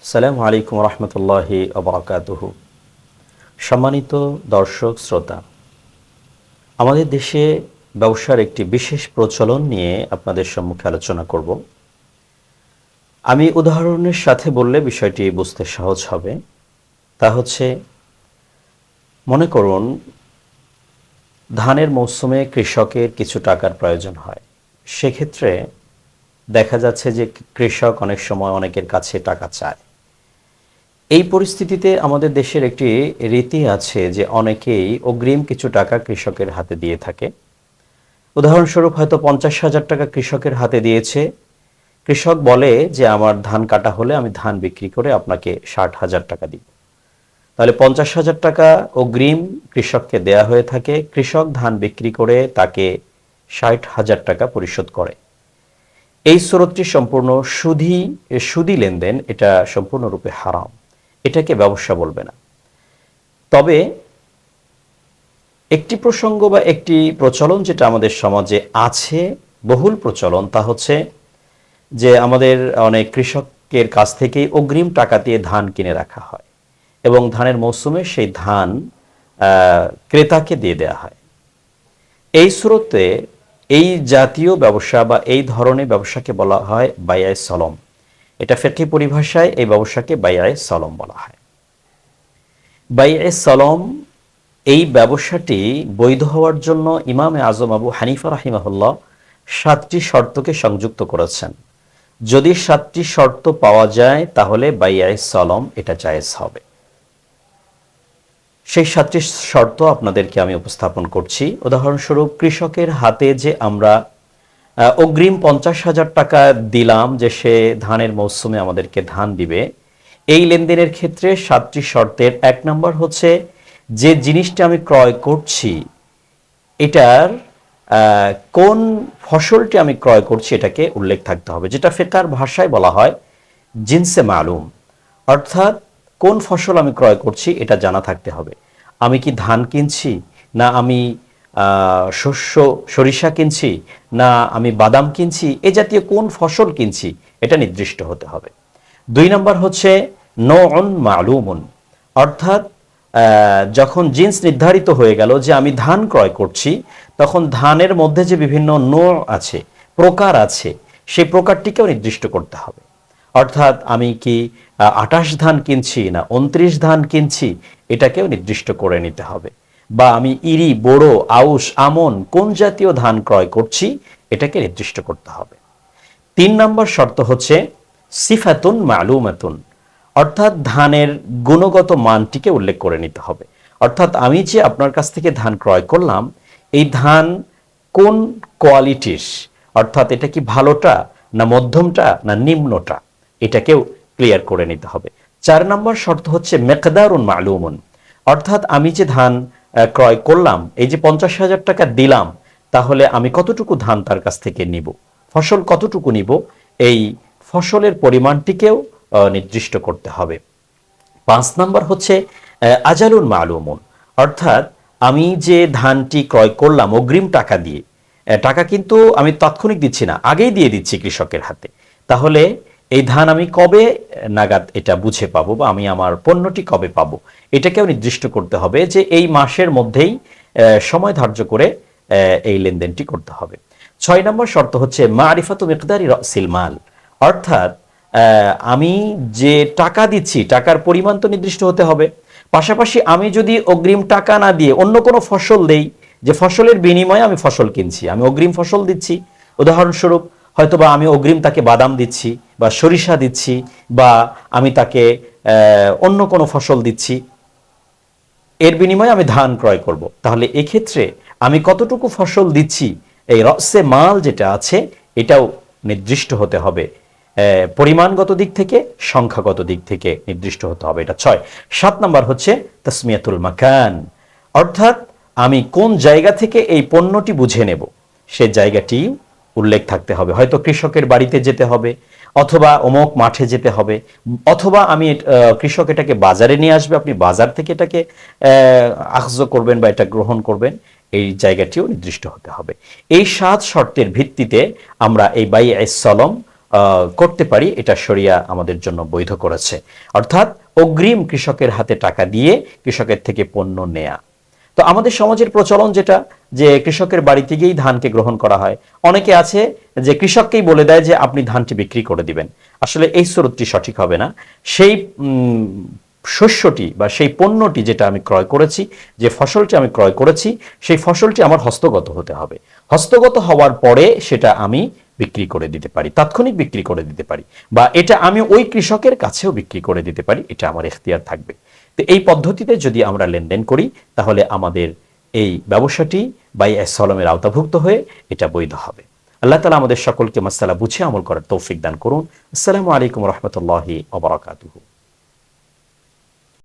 আসসালামু আলাইকুম রহমতুল্লাহি ওবরাকাতুহু। সম্মানিত দর্শক শ্রোতা, আমাদের দেশে ব্যবসার একটি বিশেষ প্রচলন নিয়ে আপনাদের সম্মুখে আলোচনা করব। আমি উদাহরণের সাথে বললে বিষয়টি বুঝতে সহজ হবে। তা হচ্ছে, মনে করুন ধানের মৌসুমে কৃষকের কিছু টাকার প্রয়োজন হয়। সেক্ষেত্রে দেখা যাচ্ছে যে কৃষক অনেক সময় অনেকের কাছে টাকা চায়। এই পরিস্থিতিতে আমাদের দেশের একটি রীতি আছে যে অনেকেই অগ্রিম কিছু টাকা কৃষকের হাতে দিয়ে থাকে। উদাহরণস্বরূপ হয়তো 50,000 টাকা কৃষকের হাতে দিয়েছে। কৃষক বলে যে আমার ধান কাটা হলে আমি ধান বিক্রি করে আপনাকে 60,000 টাকা দিব। তাহলে 50,000 টাকা অগ্রিম কৃষককে দেয়া হয়ে থাকে। কৃষক ধান বিক্রি করে তাকে 60,000 টাকা পরিশোধ করে। এই সুরতটি সম্পূর্ণ সুদি লেনদেন। এটা সম্পূর্ণরূপে হারাম। এটাকে ব্যবসা বলবে না। তবে একটি প্রসঙ্গ বা একটি প্রচলন যেটা আমাদের সমাজে আছে, বহুল প্রচলন, তা হচ্ছে যে আমাদের অনেক কৃষকের কাছ থেকেই অগ্রিম টাকা দিয়ে ধান কিনে রাখা হয় এবং ধানের মৌসুমে সেই ধান ক্রেতাকে দিয়ে দেওয়া হয়। এই সুরতে এই জাতীয় ব্যবসা বা এই ধরনের ব্যবসাকে বলা হয় বাইআয়ে সলম। এটা ফিকহি পরিভাষায় এই ব্যবসাকে বাইআয়ে সলম বলা হয়। বাইআয়ে সলম এই ব্যবসাটি বৈধ হওয়ার জন্য ইমামে আজম আবু হানিফা রাহিমাহুল্লাহ 7টি শর্তকে সংযুক্ত করেছেন। যদি 7টি শর্ত পাওয়া যায় তাহলে বাইআয়ে সলম এটা জায়েজ হবে। সেই 7টি শর্ত আপনাদেরকে আমি উপস্থাপন করছি। উদাহরণস্বরূপ, কৃষকের হাতে যে আমরা অগ্রিম 50,000 টাকা দিলাম যে সে ধানের মৌসুমে আমাদেরকে ধান দিবে, এই লেনদেনের ক্ষেত্রে 7টি শর্তের 1 নম্বর হচ্ছে যে জিনিসটা আমি ক্রয় করছি এটার কোন ফসলটি আমি ক্রয় করছি এটাকে উল্লেখ থাকতে হবে, যেটা ফিকহার ভাষায় বলা হয় জিনসে মালুম। অর্থাৎ কোন ফসল আমি ক্রয় করছি এটা জানা থাকতে হবে। আমি কি ধান কিনছি, না আমি সরিষা কিনছি, না আমি বাদাম কিনছি, এ জাতীয় কোন ফসল কিনছি এটা নির্দিষ্ট হতে হবে। 2 নম্বর হচ্ছে নউন মালুমুন। অর্থাৎ যখন জিন্স নির্ধারিত হয়ে গেল যে আমি ধান ক্রয় করছি, তখন ধানের মধ্যে যে বিভিন্ন নৌ আছে, প্রকার আছে, সেই প্রকারটিকেও নির্দিষ্ট করতে হবে। অর্থাৎ আমি কি 28 ধান কিনছি না 29 ধান কিনছি এটাকেও নির্দিষ্ট করে নিতে হবে। বা আমি ইরি, বোরো, আউশ, আমন কোন জাতীয় ধান ক্রয় করছি এটাকে নির্দিষ্ট করতে হবে। 3 নম্বর শর্ত হচ্ছে সিফাতুন মালুমাতুন। অর্থাৎ ধানের গুণগত মানটিকে উল্লেখ করে নিতে হবে। অর্থাৎ আমি যে আপনার কাছ থেকে ধান ক্রয় করলাম, এই ধান কোন কোয়ালিটির, অর্থাৎ এটা কি ভালোটা না মধ্যমটা না নিম্নটা, এটাকেও ক্লিয়ার করে নিতে হবে। 4 নম্বর শর্ত হচ্ছে মেকদারুন মালুমুন। অর্থাৎ আমি যে ধান ক্রয় করলাম, এই যে 50,000 টাকা দিলাম, তাহলে আমি কতটুকু ধান তার কাছ থেকে নিব, ফসল কতটুকু নিব, এই ফসলের পরিমাণটিকেও নির্দিষ্ট করতে হবে। 5 নম্বর হচ্ছে আজালুন মালুমুন। অর্থাৎ আমি যে ধানটি ক্রয় করলাম অগ্রিম টাকা দিয়ে, টাকা কিন্তু আমি তাৎক্ষণিক দিচ্ছি না, আগেই দিয়ে দিচ্ছি কৃষকের হাতে, তাহলে এই ধান আমি কবে নাগাদ এটা বুঝে পাবো বা আমি আমার পণ্যটি কবে পাবো এটাকেও নির্দিষ্ট করতে হবে যে এই মাসের মধ্যেই সময় ধার্য করে এই লেনদেনটি করতে হবে। 6 নম্বর শর্ত হচ্ছে মারিফাতু মিকদারি রাসিল মাল। অর্থাৎ আমি যে টাকা দিচ্ছি টাকার পরিমাণ তো নির্দিষ্ট হতে হবে। পাশাপাশি আমি যদি অগ্রিম টাকা না দিয়ে অন্য কোনো ফসল দেই, যে ফসলের বিনিময়ে আমি ফসল কিনছি, আমি অগ্রিম ফসল দিচ্ছি, উদাহরণস্বরূপ হয়তোবা আমি অগ্রিম তাকে বাদাম দিচ্ছি বা সরিষা দিচ্ছি বা আমি তাকে অন্য কোনো ফসল দিচ্ছি, এর বিনিময়ে আমি ধান ক্রয় করব, তাহলে এক্ষেত্রে আমি কতটুকু ফসল দিচ্ছি এই রসে মাল যেটা আছে এটাও নির্দিষ্ট হতে হবে। পরিমাণগত দিক থেকে সংখ্যাগত দিক থেকে নির্দিষ্ট হতে হবে। এটা 6। 7 নম্বর হচ্ছে তাসমিয়াতুল মাকান। অর্থাৎ আমি কোন জায়গা থেকে এই পণ্যটি বুঝে নেব সে জায়গাটি উল্লেখ থাকতে হবে। হয়তো কৃষকের বাড়িতে যেতে হবে, অথবা অমুক মাঠে যেতে হবে, অথবা আমি কৃষক এটাকে বাজারে নিয়ে আসবে, আপনি বাজার থেকে এটাকে আখজ করবেন বা এটা গ্রহণ করবেন, এই জায়গাটিও নির্দিষ্ট হতে হবে। এই 7 শর্তের ভিত্তিতে আমরা এই বাইয়ে সলম করতে পারি, এটা শরিয়া আমাদের জন্য বৈধ করেছে। অর্থাৎ অগ্রিম কৃষকের হাতে টাকা দিয়ে কৃষকের থেকে পণ্য নেয়া। তো আমাদের সমাজের প্রচলন যেটা, যে কৃষকের বাড়িতে গিয়েই ধানকে গ্রহণ করা হয়। অনেকে আছে যে কৃষককেই বলে দেয় যে আপনি ধানটি বিক্রি করে দিবেন। আসলে এই সুরতটি সঠিক হবে না। সেই শস্যটি বা সেই পণ্যটি যেটা আমি ক্রয় করেছি, যে ফসলটি আমি ক্রয় করেছি, সেই ফসলটি আমার হস্তগত হতে হবে। হস্তগত হওয়ার পরে সেটা আমি বিক্রি করে দিতে পারি, তাৎক্ষণিক বিক্রি করে দিতে পারি, বা এটা আমি ওই কৃষকের কাছেও বিক্রি করে দিতে পারি, এটা আমার এখতিয়ার থাকবে। তো এই পদ্ধতিতে যদি আমরা লেনদেন করি তাহলে আমাদের এই ব্যবসাটি বাইআ সালামের আওতাভুক্ত হয়ে এটা বৈধ হবে। আল্লাহ তাআলা আমাদের সকলকে মাসআলা বুঝে আমল করার তৌফিক দান করুন। আসসালামু আলাইকুম ওয়া রাহমাতুল্লাহি ওয়া বারাকাতুহু।